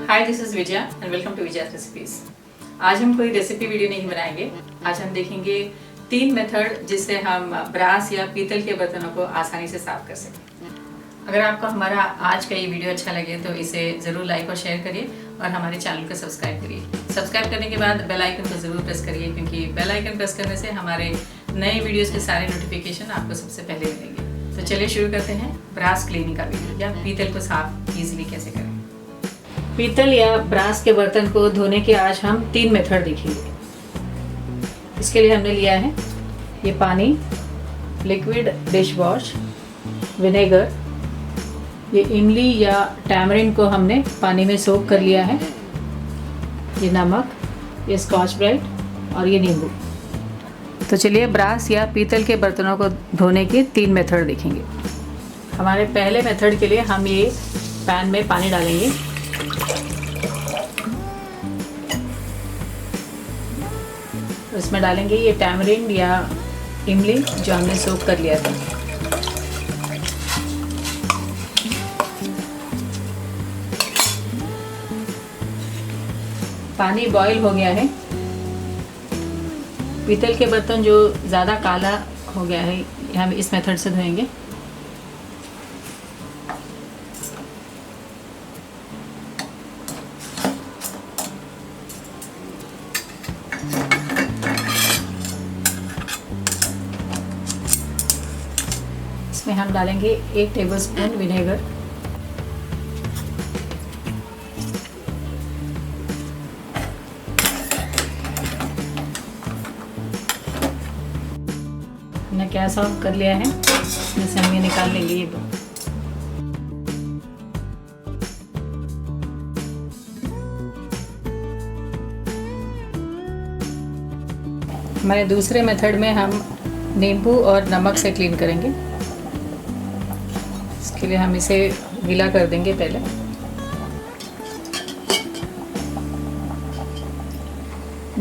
Hi, this is Vijaya and welcome to Vijaya recipes. आज हम कोई रेसिपी वीडियो नहीं बनाएंगे। आज हम देखेंगे 3 मेथड जिससे हम ब्रास या पीतल के बर्तनों को आसानी से साफ कर सकें। अगर आपको हमारा आज का ये वीडियो अच्छा लगे तो इसे ज़रूर लाइक और शेयर करिए और हमारे चैनल को सब्सक्राइब करिए। सब्सक्राइब करने के बाद बेल आइकन को ज़रूर प्रेस करिए, क्योंकि बेल आइकन प्रेस करने से हमारे नए वीडियोज़ के सारे नोटिफिकेशन आपको सबसे पहले मिलेंगे। तो चलिए शुरू करते हैं ब्रास क्लीनिंग का वीडियो, या पीतल को साफ ईजिली कैसे करें। पीतल या ब्रास के बर्तन को धोने के आज हम 3 मेथड देखेंगे। इसके लिए हमने लिया है ये पानी, लिक्विड डिश वॉश, विनेगर, ये इमली या टैमरिंड को हमने पानी में सोक कर लिया है, ये नमक, ये स्कॉच ब्राइट और ये नींबू। तो चलिए ब्रास या पीतल के बर्तनों को धोने के 3 मेथड देखेंगे। हमारे पहले मेथड के लिए हम ये पैन में पानी डालेंगे। इसमें डालेंगे ये टैमरिंड या इमली जो हमने सोक कर लिया था। पानी बॉईल हो गया है। पीतल के बर्तन जो ज़्यादा काला हो गया है हम इस मेथड से धोएंगे। इसमें हम डालेंगे 1 टेबलस्पून विनेगर, हमने गैस ऑफ कर लिया है। इसमें से हम ये निकाल लेंगे। ये हमारे दूसरे मेथड में हम नींबू और नमक से क्लीन करेंगे। इसके लिए हम इसे गीला कर देंगे पहले।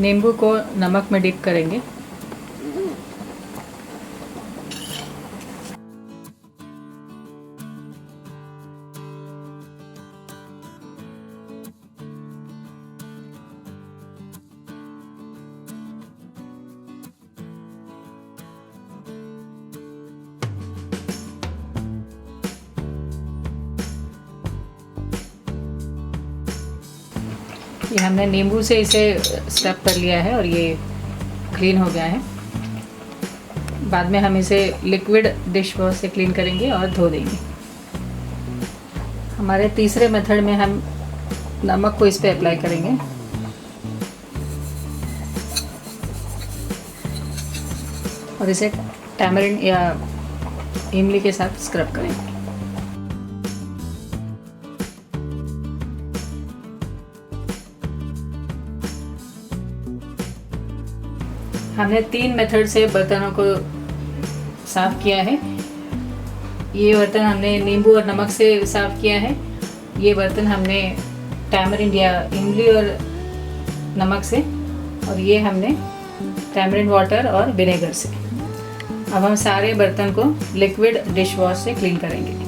नींबू को नमक में डिप करेंगे। ये हमने नींबू से इसे स्क्रब कर लिया है और ये क्लीन हो गया है। बाद में हम इसे लिक्विड डिश वॉश से क्लीन करेंगे और धो देंगे। हमारे तीसरे मेथड में हम नमक को इस पे अप्लाई करेंगे और इसे टैमरिंड या इमली के साथ स्क्रब करेंगे। हमने 3 मेथड से बर्तनों को साफ़ किया है। ये बर्तन हमने नींबू और नमक से साफ़ किया है। ये बर्तन हमने टैमरिंड या इमली और नमक से, और ये हमने टैमरिंड वाटर और विनेगर से। अब हम सारे बर्तन को लिक्विड डिश वॉश से क्लीन करेंगे।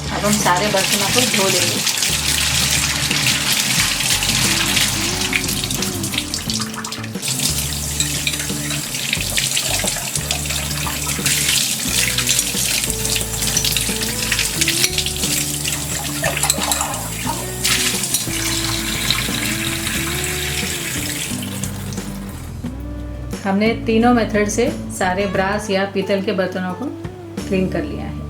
अब हम सारे बर्तनों को धो लेंगे। हमने तीनों मेथड से सारे ब्रास या पीतल के बर्तनों को क्लीन कर लिया है।